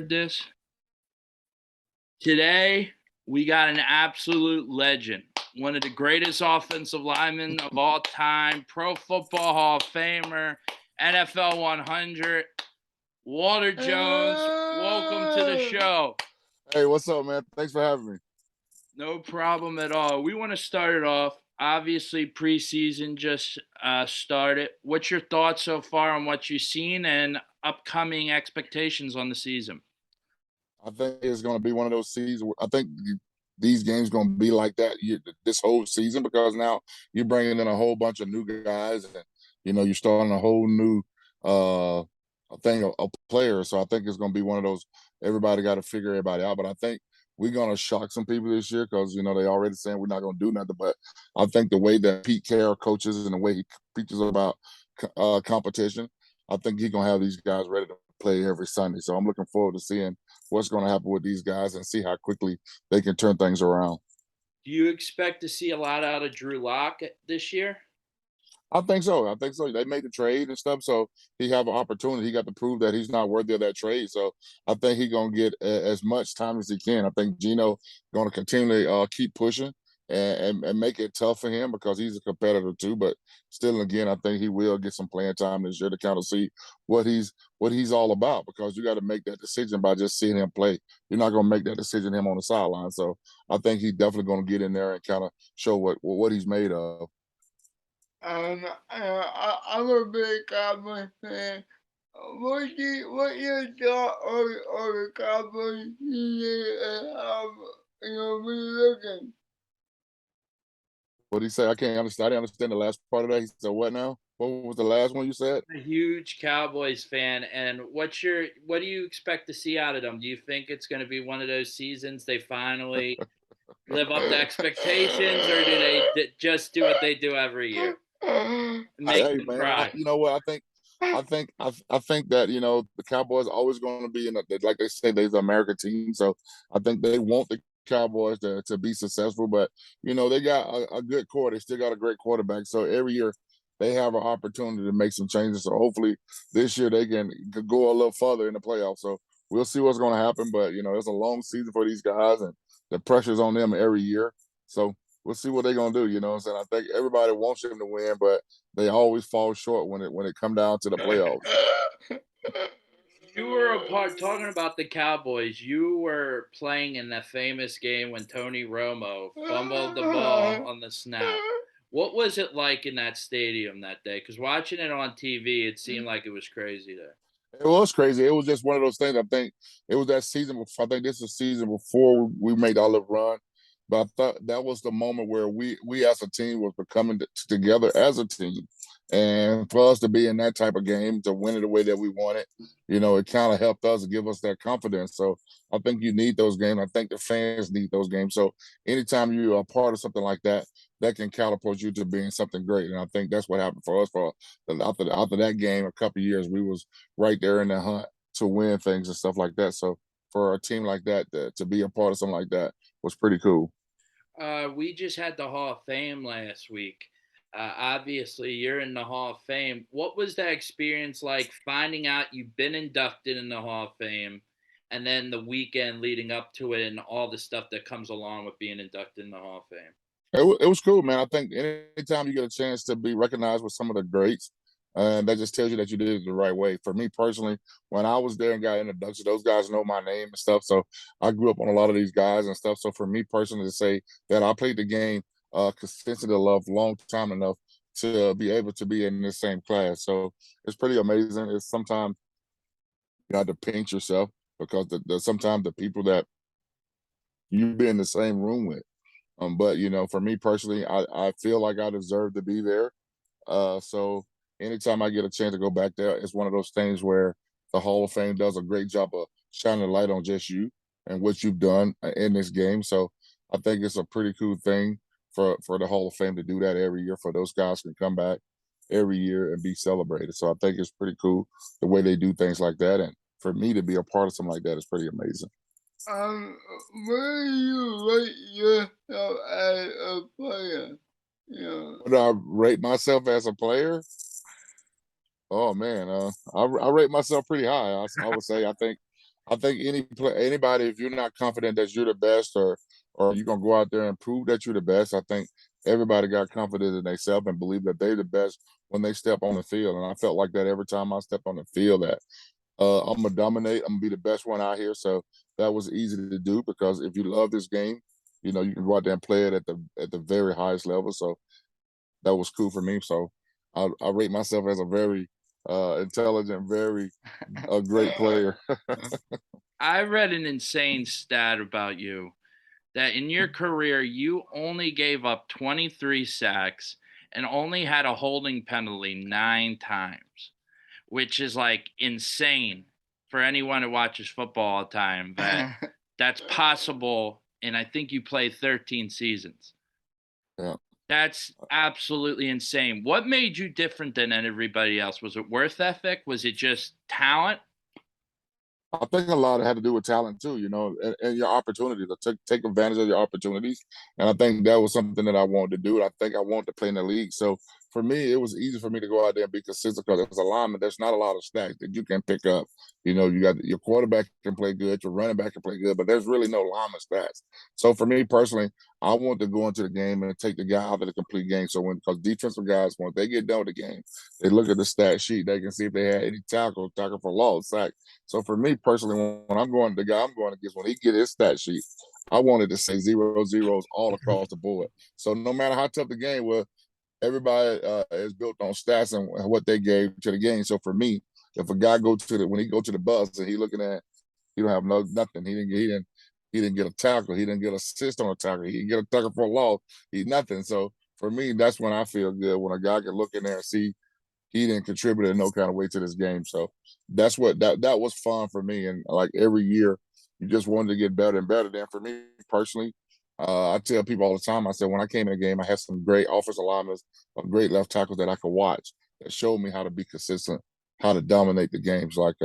this. Today, we got an absolute legend, one of the greatest offensive linemen of all time, Pro Football Hall of Famer, NFL 100, Walter Jones. Welcome to the show. Hey, what's up, man? Thanks for having me. No problem at all. We want to start it off. Obviously, preseason just started. What's your thoughts so far on what you've seen and upcoming expectations on the season? I think it's going to be one of those seasons. I think these games going to be like that this whole season because now you're bringing in a whole bunch of new guys, and you're starting a whole new uh thing of players. So I think it's going to be one of those. Everybody got to figure everybody out, but I think we're going to shock some people this year because they already saying we're not going to do nothing. But I think the way that Pete Carroll coaches and the way he preaches about competition, I think he's going to have these guys ready to play every Sunday. So I'm looking forward to seeing what's going to happen with these guys and see how quickly they can turn things around. Do you expect to see a lot out of Drew Lock this year? I think so. They made the trade and stuff, so he have an opportunity. He got to prove that he's not worthy of that trade. So I think he's gonna get as much time as he can. I think Gino going to continually keep pushing and make it tough for him because he's a competitor too. But still, again, I think he will get some playing time this year to kind of see what he's all about. Because you got to make that decision by just seeing him play. You're not gonna make that decision him on the sideline. So I think he's definitely gonna get in there and kind of show what he's made of. I'm a big Cowboys fan. What your thought on the Cowboys season and how we looking? What did he say? I can't understand. I didn't understand the last part of that. He said, "What now? What was the last one you said?" A huge Cowboys fan, and what do you expect to see out of them? Do you think it's going to be one of those seasons they finally live up to expectations, or do they just do what they do every year? Make Hey them man, cry. you know what? I think that the Cowboys are always going to be like they say they're the American team. So I think they want the Cowboys to be successful, but they got a good core. They still got a great quarterback. So every year they have an opportunity to make some changes. So hopefully this year they can go a little further in the playoffs. So we'll see what's going to happen. But it's a long season for these guys, and the pressure's on them every year. So we'll see what they're gonna do. You know what I'm saying? I think everybody wants them to win, but they always fall short when it come down to the playoffs. You were a part talking about the Cowboys. You were playing in that famous game when Tony Romo fumbled the ball on the snap. What was it like in that stadium that day? Because watching it on TV, it seemed like it was crazy there. It was crazy. It was just one of those things. I think it was that season before. I think this is the season before we made our little run. But I thought that was the moment where we as a team was becoming together as a team. And for us to be in that type of game, to win it the way that we want it, it kind of helped us give us that confidence. So I think you need those games. I think the fans need those games. So anytime you are a part of something like that, that can catapult you to being something great. And I think that's what happened for us. After that game, a couple of years, we was right there in the hunt to win things and stuff like that. So for a team like that to be a part of something like that was pretty cool. We just had the Hall of Fame last week. Obviously, you're in the Hall of Fame. What was that experience like finding out you've been inducted in the Hall of Fame and then the weekend leading up to it and all the stuff that comes along with being inducted in the Hall of Fame? It was cool, man. I think anytime you get a chance to be recognized with some of the greats, that just tells you that you did it the right way. For me personally, when I was there and got introduction, those guys know my name and stuff. So I grew up on a lot of these guys and stuff. So for me personally to say that I played the game consistently love long time enough to be able to be in this same class. So it's pretty amazing. It's sometimes you got to pinch yourself because sometimes the people that you be in the same room with. But for me personally, I feel like I deserve to be there. So anytime I get a chance to go back there, it's one of those things where the Hall of Fame does a great job of shining a light on just you and what you've done in this game. So I think it's a pretty cool thing for the Hall of Fame to do that every year. For those guys can come back every year and be celebrated. So I think it's pretty cool the way they do things like that. And for me to be a part of something like that is pretty amazing. Where do you rate yourself as a player? Would I rate myself as a player? Oh man, I rate myself pretty high. I would say I think I think anybody, if you're not confident that you're the best, or you're gonna go out there and prove that you're the best, I think everybody got confident in themselves and believe that they're the best when they step on the field. And I felt like that every time I stepped on the field, that I'm gonna dominate. I'm gonna be the best one out here. So that was easy to do because if you love this game, you can go out there and play it at the very highest level. So that was cool for me. So I rate myself as a very intelligent, very a great player. I read an insane stat about you that in your career, you only gave up 23 sacks and only had a holding penalty 9 times, which is like insane for anyone who watches football all the time that that's possible. And I think you played 13 seasons. Yeah. That's absolutely insane. What made you different than everybody else? Was it worth ethic? Was it just talent? I think a lot had to do with talent too, and your opportunities. Take advantage of your opportunities, and I think that was something that I wanted to do. I think I wanted to play in the league. So for me, it was easy for me to go out there and be consistent because as a lineman, there's not a lot of stacks that you can pick up. You got your quarterback can play good, your running back can play good, but there's really no lineman stats. So for me personally, I want to go into the game and take the guy out of the complete game. So because defensive guys, once they get done with the game, they look at the stat sheet, they can see if they had any tackle for loss, sack. So for me personally, when the guy I'm going against, when he get his stat sheet, I wanted to say 0 zeros all across the board. So no matter how tough the game was, everybody is built on stats and what they gave to the game. So for me, if a guy when he go to the bus and he don't have nothing. He didn't get a tackle. He didn't get an assist on a tackle. He didn't get a tackle for a loss. He nothing. So for me, that's when I feel good when a guy can look in there and see he didn't contribute in no kind of way to this game. So that's what that was fun for me. And like every year, you just wanted to get better and better. Then for me personally, I tell people all the time, I said when I came in the game, I had some great offensive linemen, great left tackles that I could watch that showed me how to be consistent, how to dominate the games, like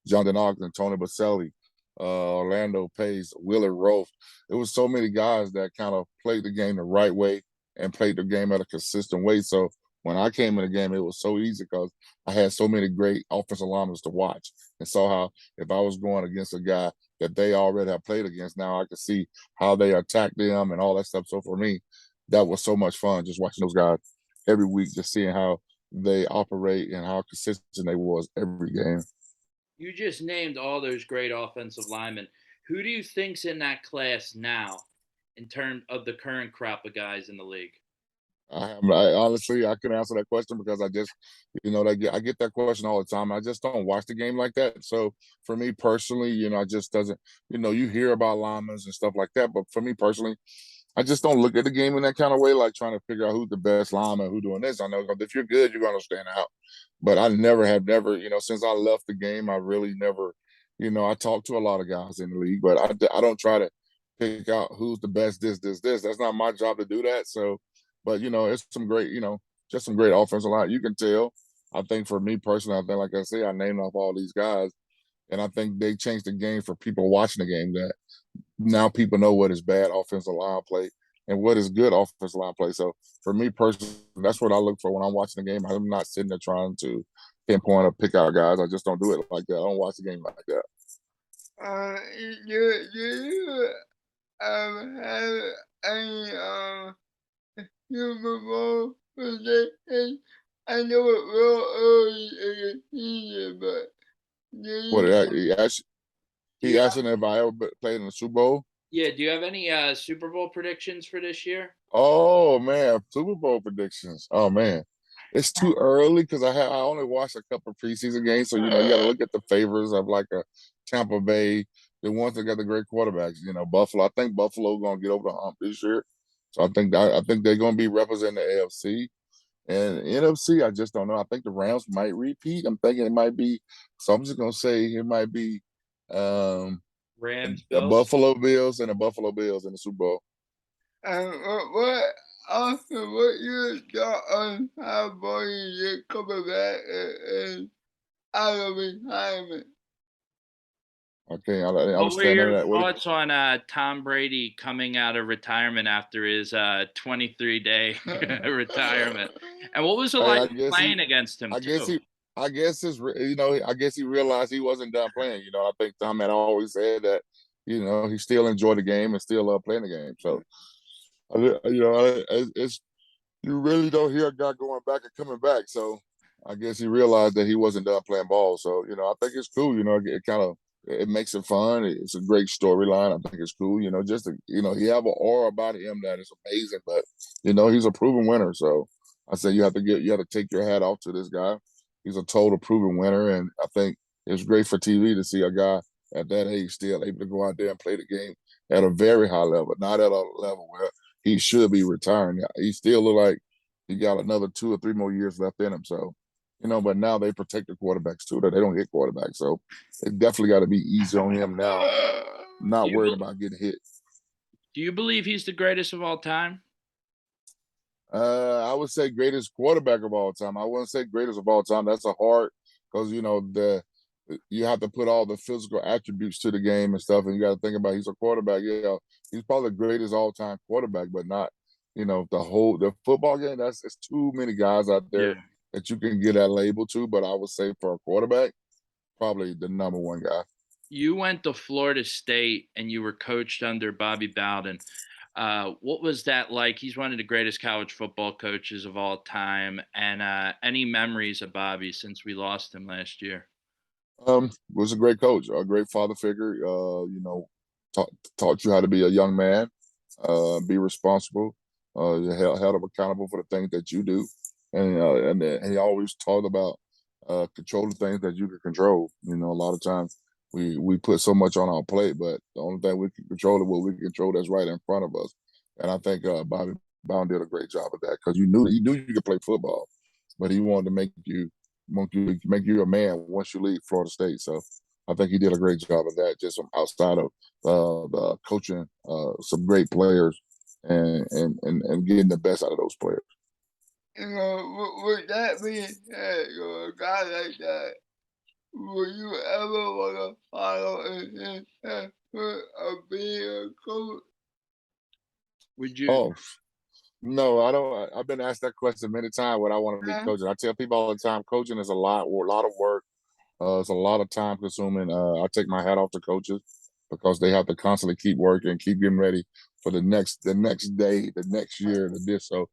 Jonathan Ogden, Tony Baselli, Orlando Pace, Willard Rofe. It was so many guys that kind of played the game the right way and played the game at a consistent way. So when I came in the game, it was so easy because I had so many great offensive linemen to watch and saw how if I was going against a guy that they already have played against, now I could see how they attack them and all that stuff. So for me, that was so much fun just watching those guys every week, just seeing how they operate and how consistent they was every game. You just named all those great offensive linemen. Who do you think's in that class now in terms of the current crop of guys in the league? I honestly I couldn't answer that question because I get that question all the time. I just don't watch the game like that. So for me personally, I just doesn't. You hear about linemen and stuff like that, but for me personally, I just don't look at the game in that kind of way, like trying to figure out who's the best lineman, who doing this. I know if you're good, you're gonna stand out. But I never, since I left the game, I really never, I talk to a lot of guys in the league, but I don't try to pick out who's the best, this. That's not my job to do that. So, but it's some great, just some great offensive line. You can tell. I think for me personally, I think like I say, I named off all these guys, and I think they changed the game for people watching the game. That now people know what is bad offensive line play and what is good offensive line play. So for me personally, that's what I look for when I'm watching the game. I'm not sitting there trying to pinpoint or pick out guys. I just don't do it like that. I don't watch the game like that. You have any Super Bowl prediction? I know it real early in the season, but do What you Do he you asking if I ever played in the Super Bowl? Yeah, do you have any Super Bowl predictions for this year? Oh man, Super Bowl predictions. Oh man, it's too early because I only watched a couple preseason games, so you got to look at the favors of like a Tampa Bay, the ones that got the great quarterbacks. Buffalo. I think Buffalo gonna get over the hump this year, so I think they're gonna be representing the AFC and NFC. I just don't know. I think the Rams might repeat. I'm thinking it might be. So I'm just gonna say it might be um, Rams, the Bills. Buffalo Bills and the Buffalo Bills in the Super Bowl. and what you got on how Bowden is coming back and out of retirement? Okay, I didn't What were understand none your of that. thoughts on Tom Brady coming out of retirement after his 23-day retirement? And what was it Hey, like I guess he, playing against him I guess too? he, I guess I guess he realized he wasn't done playing. I think Tom had always said that, he still enjoyed the game and still love playing the game. So, it's you really don't hear a guy going back and coming back. So I guess he realized that he wasn't done playing ball. So I think it's cool. It kind of it makes it fun. It's a great storyline. I think it's cool. Just he have an aura about him that is amazing. But he's a proven winner. So I say you have to take your hat off to this guy. He's a total proven winner, and I think it's great for TV to see a guy at that age still able to go out there and play the game at a very high level, not at a level where he should be retiring. He still look like he got another 2 or 3 more years left in him. So, but now they protect the quarterbacks too, that they don't hit quarterbacks. So it definitely got to be easy on him now, Do not you, worried bel- about getting hit. do you believe he's the greatest of all time? I would say greatest quarterback of all time. I wouldn't say greatest of all time. That's a hard because you have to put all the physical attributes to the game and stuff, and you got to think about he's a quarterback. Yeah, he's probably the greatest all time quarterback, but not the football game. It's too many guys out Yeah. there that you can get that label to. But I would say for a quarterback, probably the number one guy. You went to Florida State and you were coached under Bobby Bowden. What was that like? He's one of the greatest college football coaches of all time. And any memories of Bobby since we lost him last year? Was a great coach, a great father figure. Taught taught you how to be a young man, be responsible, held up accountable for the things that you do, and he always taught about controlling things that you can control. A lot of times we put so much on our plate, but the only thing we can control is what we can control that's right in front of us. And I think Bobby Brown did a great job of that because he knew you could play football, but he wanted to make you a man once you leave Florida State. So I think he did a great job of that, just from outside of the coaching some great players and getting the best out of those players. With that being said, a guy like that, would you ever want to follow in his foot of being a coach? Would you? Oh no, I don't. I've been asked that question many times. What I want to be Huh? coaching. I tell people all the time, coaching is a lot of work. It's a lot of time consuming. I take my hat off to coaches because they have to constantly keep working, keep getting ready for the next day, the next year, the this. So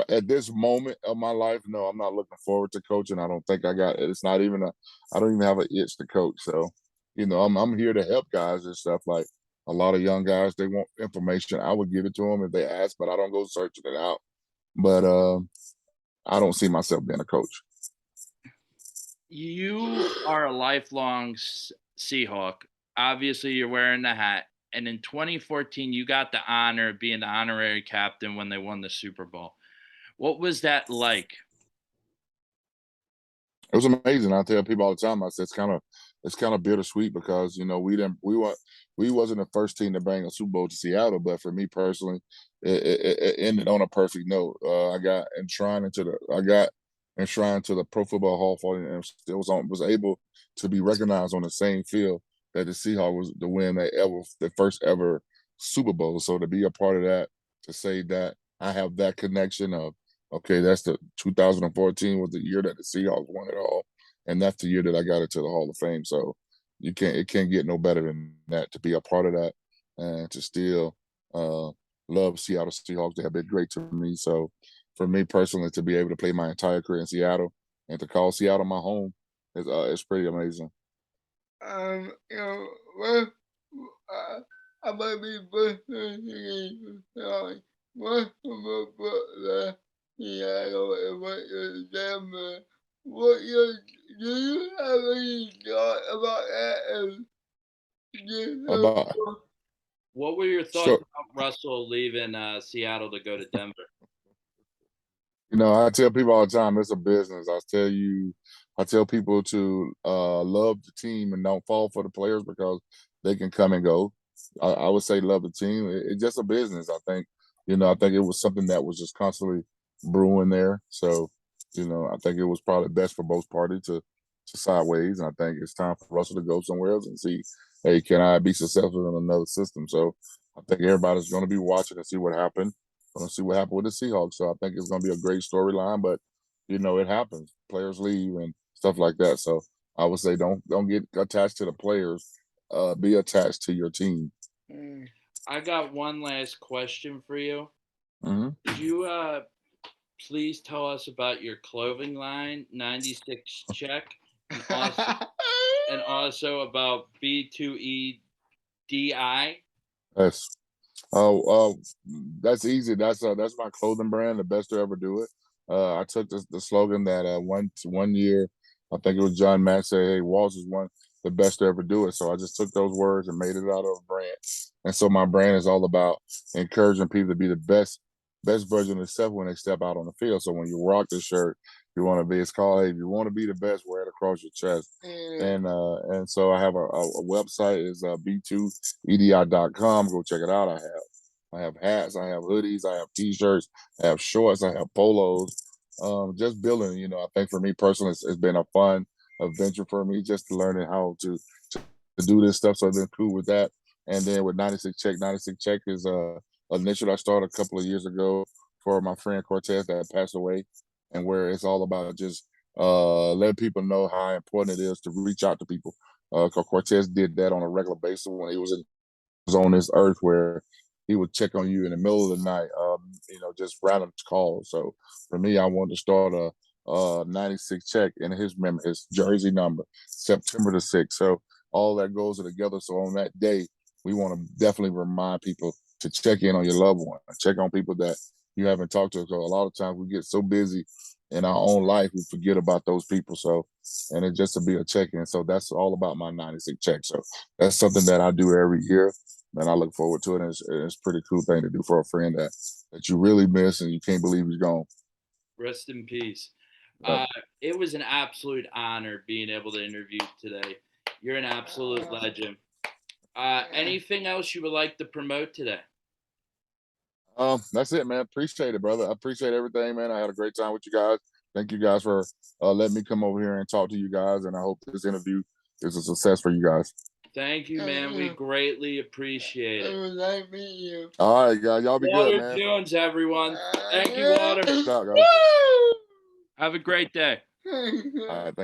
at this moment of my life, no, I'm not looking forward to coaching. I don't think I got it. It's not even I don't even have an itch to coach. So, I'm here to help guys and stuff. Like a lot of young guys, they want information. I would give it to them if they ask, but I don't go searching it out. But I don't see myself being a coach. You are a lifelong Seahawk. Obviously, you're wearing the hat. And in 2014, you got the honor of being the honorary captain when they won the Super Bowl. What was that like? It was amazing. I tell people all the time. I said it's kind of bittersweet because we wasn't the first team to bring a Super Bowl to Seattle, but for me personally, it ended on a perfect note. I got enshrined to the Pro Football Hall of Fame and still was able to be recognized on the same field that the Seahawks was to win the first ever Super Bowl. So to be a part of that, to say that I have that connection of okay, that's the 2014 was the year that the Seahawks won it all, and that's the year that I got into the Hall of Fame. So it can't get no better than that to be a part of that and to still uh, love Seattle Seahawks. They have been great to me. So for me personally, to be able to play my entire career in Seattle and to call Seattle my home is pretty amazing. You know, well, uh, I might be bursting what about the Seattle and what is Denver? What you do you have any thought about that? And About What were your thoughts sure. about Russell leaving Seattle to go to Denver? I tell people all the time, it's a business. I tell people to love the team and don't fall for the players because they can come and go. I would say love the team. It's just a business. I think it was something that was just constantly brewing there. So, I think it was probably best for both parties to sideways. And I think it's time for Russell to go somewhere else and see, hey, can I be successful in another system? So I think everybody's going to be watching and see what happened. Going to see what happened with the Seahawks. So I think it's going to be a great storyline. But it happens. Players leave, and stuff like that. So I would say don't get attached to the players. Be attached to your team. Mm. I got one last question for you. Hmm. Could you please tell us about your clothing line, 96 check, and also about B2EDI? Yes. Oh, that's easy. That's my clothing brand, the best to ever do it. I took the slogan that one year, I think it was John Mack said, "Hey, Walls is one the best to ever do it." So I just took those words and made it out of a brand. And so my brand is all about encouraging people to be the best version of themselves when they step out on the field. So when you rock this shirt, you want to be. It's called, "Hey, if you want to be the best, wear it across your chest." Mm. And so I have a website is b2edi.com. Go check it out. I have hats, I have hoodies, I have t-shirts, I have shorts, I have polos. Just building, I think for me personally, it's been a fun adventure for me just learning how to do this stuff. So I've been cool with that. And then with 96 Check is a initiative I started a couple of years ago for my friend Cortez that passed away, and where it's all about just letting people know how important it is to reach out to people. 'Cause Cortez did that on a regular basis when he was on this earth, where he would check on you in the middle of the night, just random calls. So for me, I wanted to start a 96 check in his jersey number, September the 6th. So all that goes together. So on that day, we want to definitely remind people to check in on your loved one, check on people that you haven't talked to. So a lot of times we get so busy in our own life, we forget about those people. So, and it just to be a check in. So that's all about my 96 check. So that's something that I do every year, and I look forward to it. And it's a pretty cool thing to do for a friend that you really miss and you can't believe he's gone. Rest in peace. Yep. Uh, it was an absolute honor being able to interview today. You're an absolute legend. Anything else you would like to promote today? That's it, man. Appreciate it, brother. I appreciate everything, man. I had a great time with you guys. Thank you guys for letting me come over here and talk to you guys. And I hope this interview is a success for you guys. Thank you, man. We greatly appreciate It it. was nice meeting you. All right, guys. Y'all be good, Water man. Jones, everyone. Thank you, Water. Out, guys. Woo! Have a great day. All right, thanks.